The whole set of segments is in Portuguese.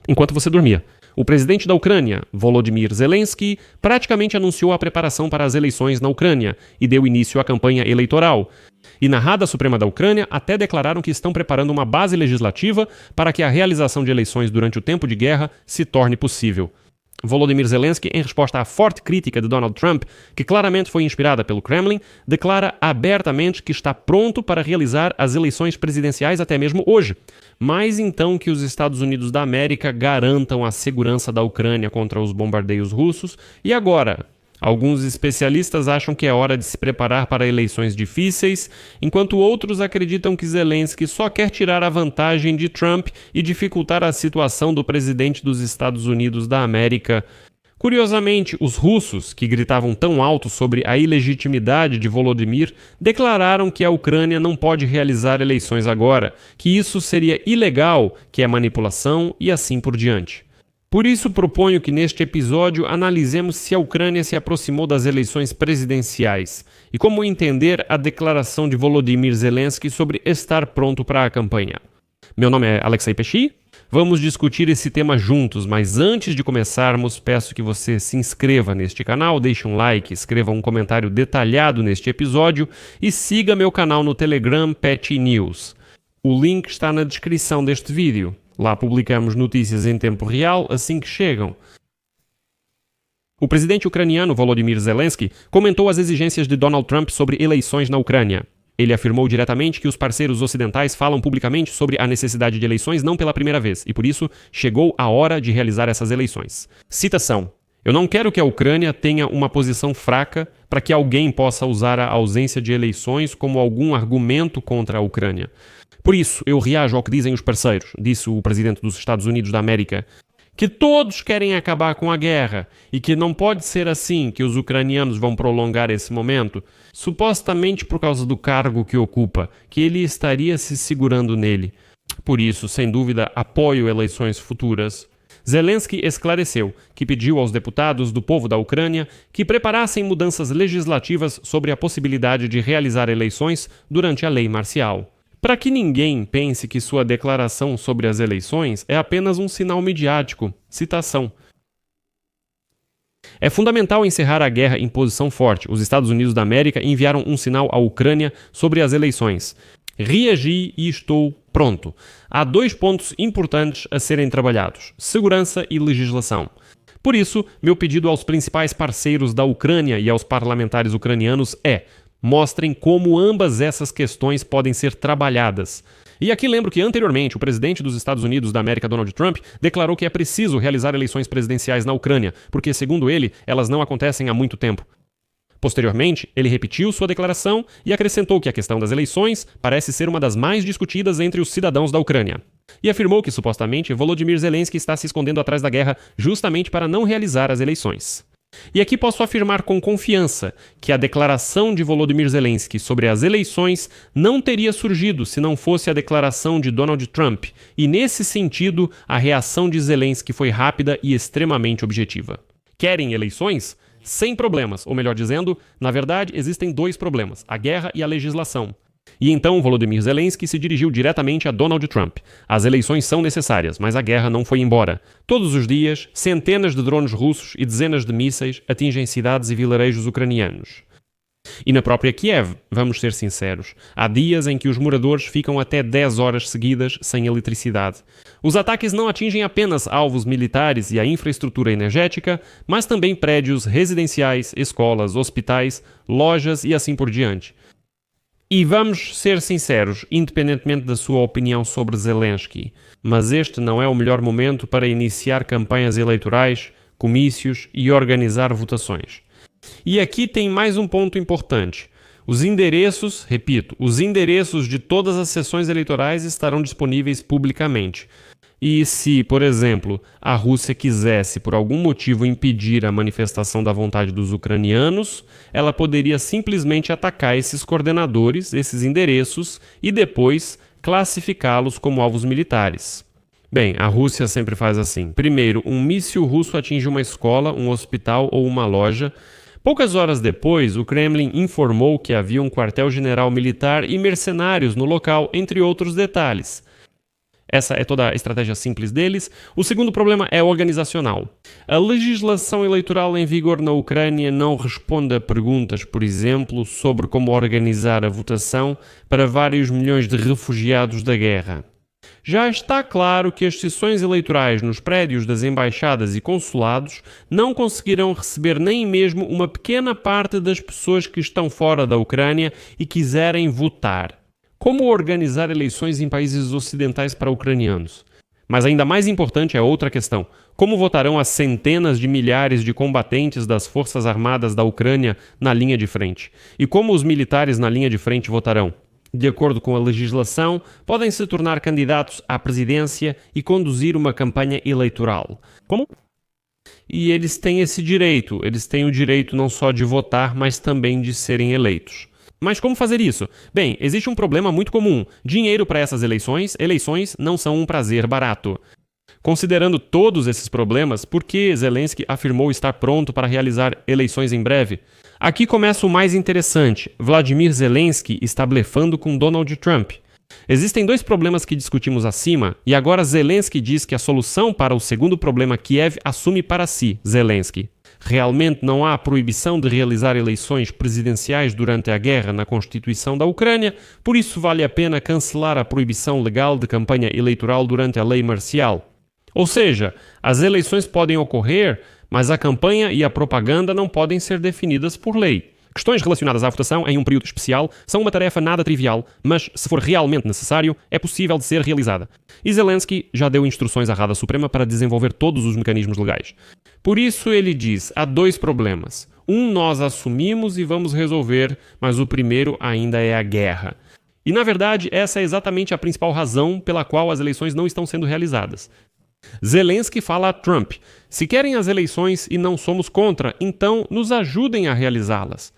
enquanto você dormia. O presidente da Ucrânia, Volodymyr Zelensky, praticamente anunciou a preparação para as eleições na Ucrânia e deu início à campanha eleitoral. E na Rada Suprema da Ucrânia até declararam que estão preparando uma base legislativa para que a realização de eleições durante o tempo de guerra se torne possível. Volodymyr Zelensky, em resposta à forte crítica de Donald Trump, que claramente foi inspirada pelo Kremlin, declara abertamente que está pronto para realizar as eleições presidenciais até mesmo hoje. Mas então que os Estados Unidos da América garantam a segurança da Ucrânia contra os bombardeios russos. E agora? Alguns especialistas acham que é hora de se preparar para eleições difíceis, enquanto outros acreditam que Zelensky só quer tirar a vantagem de Trump e dificultar a situação do presidente dos Estados Unidos da América. Curiosamente, os russos, que gritavam tão alto sobre a ilegitimidade de Volodymyr, declararam que a Ucrânia não pode realizar eleições agora, que isso seria ilegal, que é manipulação e assim por diante. Por isso, proponho que neste episódio analisemos se a Ucrânia se aproximou das eleições presidenciais e como entender a declaração de Volodymyr Zelensky sobre estar pronto para a campanha. Meu nome é Alexei Pesci, vamos discutir esse tema juntos, mas antes de começarmos, peço que você se inscreva neste canal, deixe um like, escreva um comentário detalhado neste episódio e siga meu canal no Telegram Pesci News. O link está na descrição deste vídeo. Lá publicamos notícias em tempo real assim que chegam. O presidente ucraniano Volodymyr Zelensky comentou as exigências de Donald Trump sobre eleições na Ucrânia. Ele afirmou diretamente que os parceiros ocidentais falam publicamente sobre a necessidade de eleições não pela primeira vez, e por isso chegou a hora de realizar essas eleições. Citação: "Eu não quero que a Ucrânia tenha uma posição fraca para que alguém possa usar a ausência de eleições como algum argumento contra a Ucrânia. Por isso, eu reajo ao que dizem os parceiros", disse o presidente dos Estados Unidos da América, "que todos querem acabar com a guerra e que não pode ser assim que os ucranianos vão prolongar esse momento, supostamente por causa do cargo que ocupa, que ele estaria se segurando nele. Por isso, sem dúvida, apoio eleições futuras." Zelensky esclareceu que pediu aos deputados do povo da Ucrânia que preparassem mudanças legislativas sobre a possibilidade de realizar eleições durante a lei marcial. Para que ninguém pense que sua declaração sobre as eleições é apenas um sinal midiático. Citação: "É fundamental encerrar a guerra em posição forte. Os Estados Unidos da América enviaram um sinal à Ucrânia sobre as eleições. Reagi e estou pronto. Há 2 pontos importantes a serem trabalhados: segurança e legislação. Por isso, meu pedido aos principais parceiros da Ucrânia e aos parlamentares ucranianos é: mostrem como ambas essas questões podem ser trabalhadas." E aqui lembro que anteriormente o presidente dos Estados Unidos da América, Donald Trump, declarou que é preciso realizar eleições presidenciais na Ucrânia, porque, segundo ele, elas não acontecem há muito tempo. Posteriormente, ele repetiu sua declaração e acrescentou que a questão das eleições parece ser uma das mais discutidas entre os cidadãos da Ucrânia. E afirmou que, supostamente, Volodymyr Zelensky está se escondendo atrás da guerra justamente para não realizar as eleições. E aqui posso afirmar com confiança que a declaração de Volodymyr Zelensky sobre as eleições não teria surgido se não fosse a declaração de Donald Trump, e nesse sentido a reação de Zelensky foi rápida e extremamente objetiva. Querem eleições? Sem problemas, ou melhor dizendo, na verdade existem 2 problemas, a guerra e a legislação. E então Volodymyr Zelensky se dirigiu diretamente a Donald Trump. As eleições são necessárias, mas a guerra não foi embora. Todos os dias, centenas de drones russos e dezenas de mísseis atingem cidades e vilarejos ucranianos. E na própria Kiev, vamos ser sinceros, há dias em que os moradores ficam até 10 horas seguidas sem eletricidade. Os ataques não atingem apenas alvos militares e a infraestrutura energética, mas também prédios residenciais, escolas, hospitais, lojas e assim por diante. E vamos ser sinceros, independentemente da sua opinião sobre Zelensky, mas este não é o melhor momento para iniciar campanhas eleitorais, comícios e organizar votações. E aqui tem mais um ponto importante. Os endereços, repito, os endereços de todas as sessões eleitorais estarão disponíveis publicamente. E se, por exemplo, a Rússia quisesse por algum motivo impedir a manifestação da vontade dos ucranianos, ela poderia simplesmente atacar esses coordenadores, esses endereços, e depois classificá-los como alvos militares. Bem, a Rússia sempre faz assim. Primeiro, um míssil russo atinge uma escola, um hospital ou uma loja. Poucas horas depois, o Kremlin informou que havia um quartel-general militar e mercenários no local, entre outros detalhes. Essa é toda a estratégia simples deles. O segundo problema é organizacional. A legislação eleitoral em vigor na Ucrânia não responde a perguntas, por exemplo, sobre como organizar a votação para vários milhões de refugiados da guerra. Já está claro que as sessões eleitorais nos prédios das embaixadas e consulados não conseguirão receber nem mesmo uma pequena parte das pessoas que estão fora da Ucrânia e quiserem votar. Como organizar eleições em países ocidentais para ucranianos? Mas ainda mais importante é outra questão. Como votarão as centenas de milhares de combatentes das Forças Armadas da Ucrânia na linha de frente? E como os militares na linha de frente votarão? De acordo com a legislação, podem se tornar candidatos à presidência e conduzir uma campanha eleitoral. Como? E eles têm esse direito. Eles têm o direito não só de votar, mas também de serem eleitos. Mas como fazer isso? Bem, existe um problema muito comum. Dinheiro para essas eleições. Eleições não são um prazer barato. Considerando todos esses problemas, por que Zelensky afirmou estar pronto para realizar eleições em breve? Aqui começa o mais interessante. Vladimir Zelensky está blefando com Donald Trump. Existem dois problemas que discutimos acima, e agora Zelensky diz que a solução para o segundo problema Kiev assume para si, Zelensky. Realmente não há proibição de realizar eleições presidenciais durante a guerra na Constituição da Ucrânia, por isso vale a pena cancelar a proibição legal de campanha eleitoral durante a lei marcial. Ou seja, as eleições podem ocorrer, mas a campanha e a propaganda não podem ser definidas por lei. Questões relacionadas à votação em um período especial são uma tarefa nada trivial, mas, se for realmente necessário, é possível de ser realizada. E Zelensky já deu instruções à Rada Suprema para desenvolver todos os mecanismos legais. Por isso ele diz, há dois problemas. Um nós assumimos e vamos resolver, mas o primeiro ainda é a guerra. E, na verdade, essa é exatamente a principal razão pela qual as eleições não estão sendo realizadas. Zelensky fala a Trump, se querem as eleições e não somos contra, então nos ajudem a realizá-las.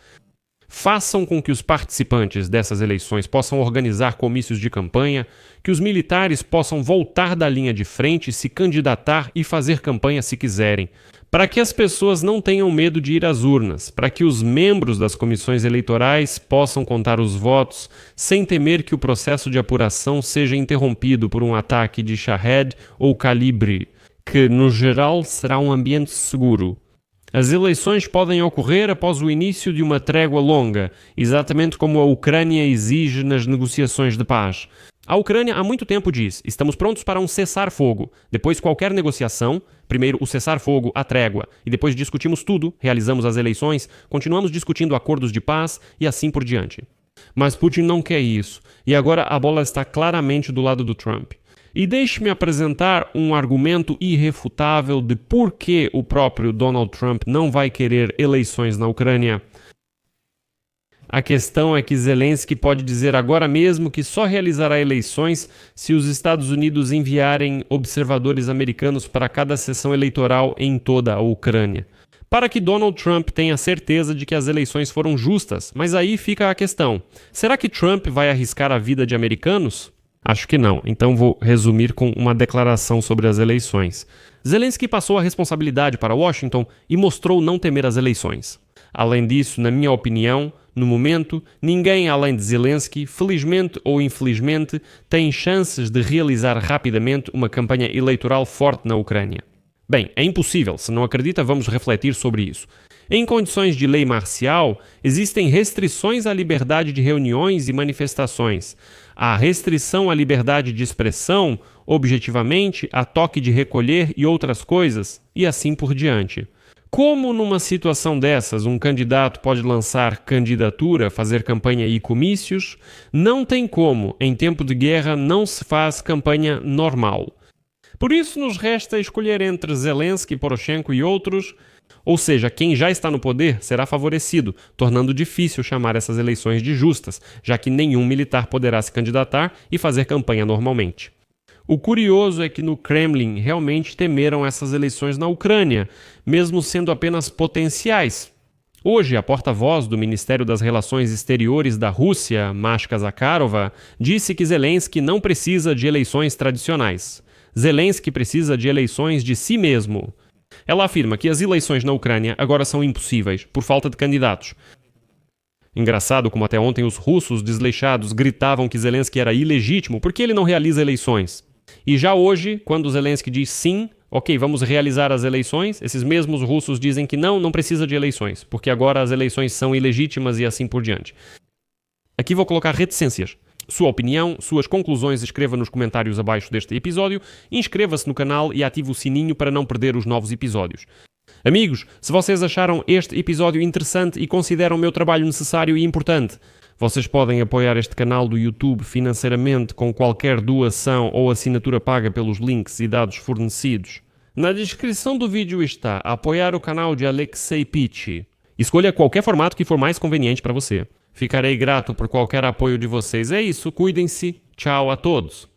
Façam com que os participantes dessas eleições possam organizar comícios de campanha, que os militares possam voltar da linha de frente, se candidatar e fazer campanha se quiserem, para que as pessoas não tenham medo de ir às urnas, para que os membros das comissões eleitorais possam contar os votos sem temer que o processo de apuração seja interrompido por um ataque de Shahed ou calibre, que no geral será um ambiente seguro. As eleições podem ocorrer após o início de uma trégua longa, exatamente como a Ucrânia exige nas negociações de paz. A Ucrânia há muito tempo diz, estamos prontos para um cessar-fogo. Depois qualquer negociação, primeiro o cessar-fogo, a trégua, e depois discutimos tudo, realizamos as eleições, continuamos discutindo acordos de paz e assim por diante. Mas Putin não quer isso, e agora a bola está claramente do lado do Trump. E deixe-me apresentar um argumento irrefutável de por que o próprio Donald Trump não vai querer eleições na Ucrânia. A questão é que Zelensky pode dizer agora mesmo que só realizará eleições se os Estados Unidos enviarem observadores americanos para cada sessão eleitoral em toda a Ucrânia. Para que Donald Trump tenha certeza de que as eleições foram justas, mas aí fica a questão. Será que Trump vai arriscar a vida de americanos? Acho que não, então vou resumir com uma declaração sobre as eleições. Zelensky passou a responsabilidade para Washington e mostrou não temer as eleições. Além disso, na minha opinião, no momento, ninguém além de Zelensky, felizmente ou infelizmente, tem chances de realizar rapidamente uma campanha eleitoral forte na Ucrânia. Bem, é impossível, se não acredita, vamos refletir sobre isso. Em condições de lei marcial, existem restrições à liberdade de reuniões e manifestações. Há restrição à liberdade de expressão, objetivamente, a toque de recolher e outras coisas, e assim por diante. Como numa situação dessas um candidato pode lançar candidatura, fazer campanha e comícios? Não tem como, em tempo de guerra não se faz campanha normal. Por isso nos resta escolher entre Zelensky, Poroshenko e outros, ou seja, quem já está no poder será favorecido, tornando difícil chamar essas eleições de justas, já que nenhum militar poderá se candidatar e fazer campanha normalmente. O curioso é que no Kremlin realmente temeram essas eleições na Ucrânia, mesmo sendo apenas potenciais. Hoje, a porta-voz do Ministério das Relações Exteriores da Rússia, Mashka Zakharova, disse que Zelensky não precisa de eleições tradicionais. Zelensky precisa de eleições de si mesmo. Ela afirma que as eleições na Ucrânia agora são impossíveis, por falta de candidatos. Engraçado como até ontem os russos desleixados gritavam que Zelensky era ilegítimo porque ele não realiza eleições. E já hoje, quando Zelensky diz sim, ok, vamos realizar as eleições, esses mesmos russos dizem que não precisa de eleições, porque agora as eleições são ilegítimas e assim por diante. Aqui vou colocar reticências. Sua opinião, suas conclusões, escreva nos comentários abaixo deste episódio, inscreva-se no canal e ative o sininho para não perder os novos episódios. Amigos, se vocês acharam este episódio interessante e consideram o meu trabalho necessário e importante, vocês podem apoiar este canal do YouTube financeiramente com qualquer doação ou assinatura paga pelos links e dados fornecidos. Na descrição do vídeo está apoiar o canal de Alexei Pichi. Escolha qualquer formato que for mais conveniente para você. Ficarei grato por qualquer apoio de vocês. É isso, cuidem-se. Tchau a todos.